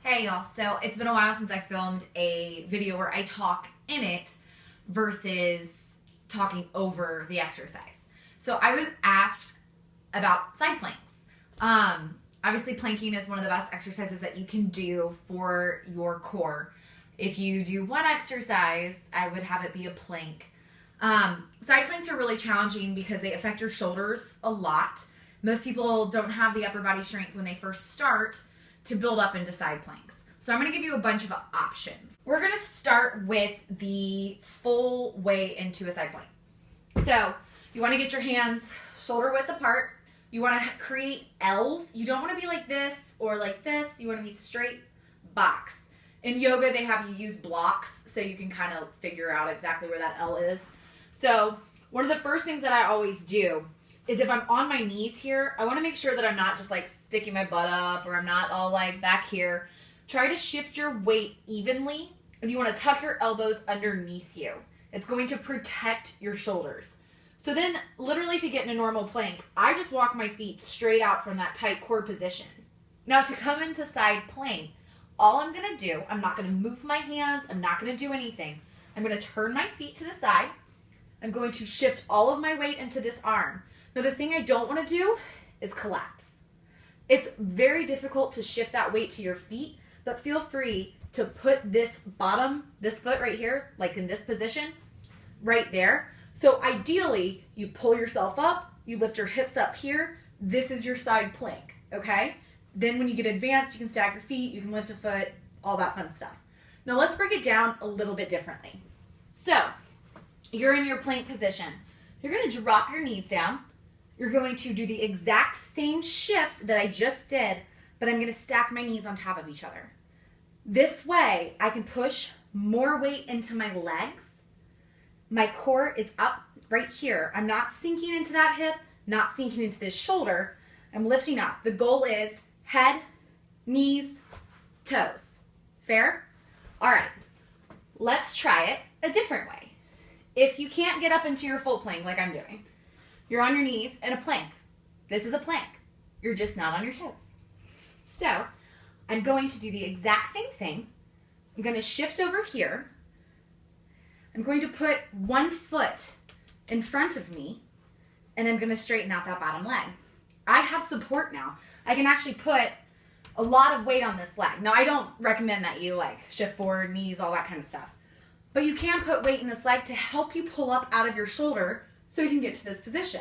Hey y'all, so it's been a while since I filmed a video where I talk in it versus talking over the exercise. So I was asked about side planks. Obviously planking is one of the best exercises that you can do for your core. If you do one exercise, I would have it be a plank. Side planks are really challenging because they affect your shoulders a lot. Most people don't have the upper body strength when they first start to build up into side planks. So I'm going to give you a bunch of options. We're going to start with the full way into a side plank. So you want to get your hands shoulder width apart. You want to create L's. You don't want to be like this or like this. You want to be straight box. In yoga, they have you use blocks so you can kind of figure out exactly where that L is. So one of the first things that I always do is if I'm on my knees here, I want to make sure that I'm not just like sticking my butt up or I'm not all like back here. Try to shift your weight evenly, and you want to tuck your elbows underneath you. It's going to protect your shoulders. So then literally to get in a normal plank, I just walk my feet straight out from that tight core position. Now to come into side plank, all I'm going to do, I'm not going to move my hands. I'm not going to do anything. I'm going to turn my feet to the side. I'm going to shift all of my weight into this arm. Now the thing I don't want to do is collapse. It's very difficult to shift that weight to your feet, but feel free to put this foot right here, like in this position, right there. So ideally, you pull yourself up, you lift your hips up here. This is your side plank, okay? Then when you get advanced, you can stack your feet, you can lift a foot, all that fun stuff. Now let's break it down a little bit differently. So you're in your plank position. You're going to drop your knees down. You're going to do the exact same shift that I just did, but I'm going to stack my knees on top of each other. This way, I can push more weight into my legs. My core is up right here. I'm not sinking into that hip, not sinking into this shoulder. I'm lifting up. The goal is head, knees, toes. Fair? All right, let's try it a different way. If you can't get up into your full plank like I'm doing, you're on your knees in a plank. This is a plank. You're just not on your toes. So I'm going to do the exact same thing. I'm going to shift over here. I'm going to put one foot in front of me, and I'm going to straighten out that bottom leg. I have support now. I can actually put a lot of weight on this leg. Now, I don't recommend that you like shift forward, knees, all that kind of stuff. But you can put weight in this leg to help you pull up out of your shoulder so you can get to this position.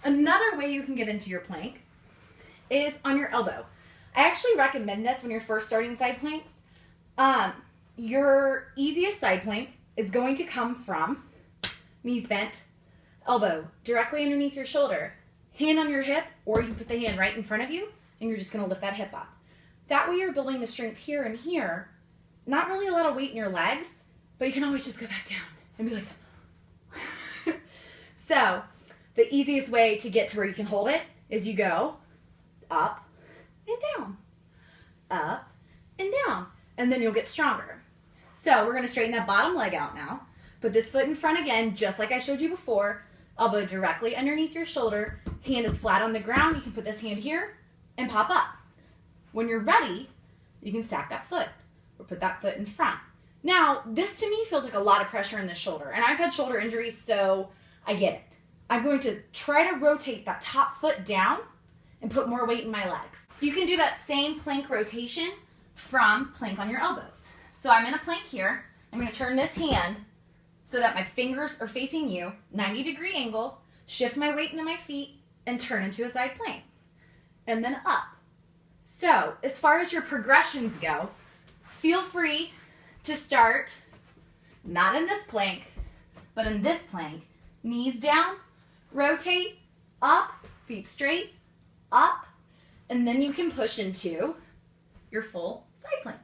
Another way you can get into your plank is on your elbow. I actually recommend this when you're first starting side planks. Your easiest side plank is going to come from knees bent, elbow directly underneath your shoulder, hand on your hip, or you put the hand right in front of you, and you're just going to lift that hip up. That way you're building the strength here and here. Not really a lot of weight in your legs, but you can always just go back down and be like, So the easiest way to get to where you can hold it is you go up and down, up and down, and then you'll get stronger. So we're going to straighten that bottom leg out now. Put this foot in front again, just like I showed you before. Elbow directly underneath your shoulder. Hand is flat on the ground. You can put this hand here and pop up. When you're ready, you can stack that foot or put that foot in front. Now, this to me feels like a lot of pressure in the shoulder, and I've had shoulder injuries, so I get it. I'm going to try to rotate that top foot down and put more weight in my legs. You can do that same plank rotation from plank on your elbows. So I'm in a plank here. I'm going to turn this hand so that my fingers are facing you, 90-degree angle, shift my weight into my feet, and turn into a side plank. And then up. So as far as your progressions go, feel free to start not in this plank, but in this plank. Knees down, rotate, up, feet straight, up, and then you can push into your full side plank.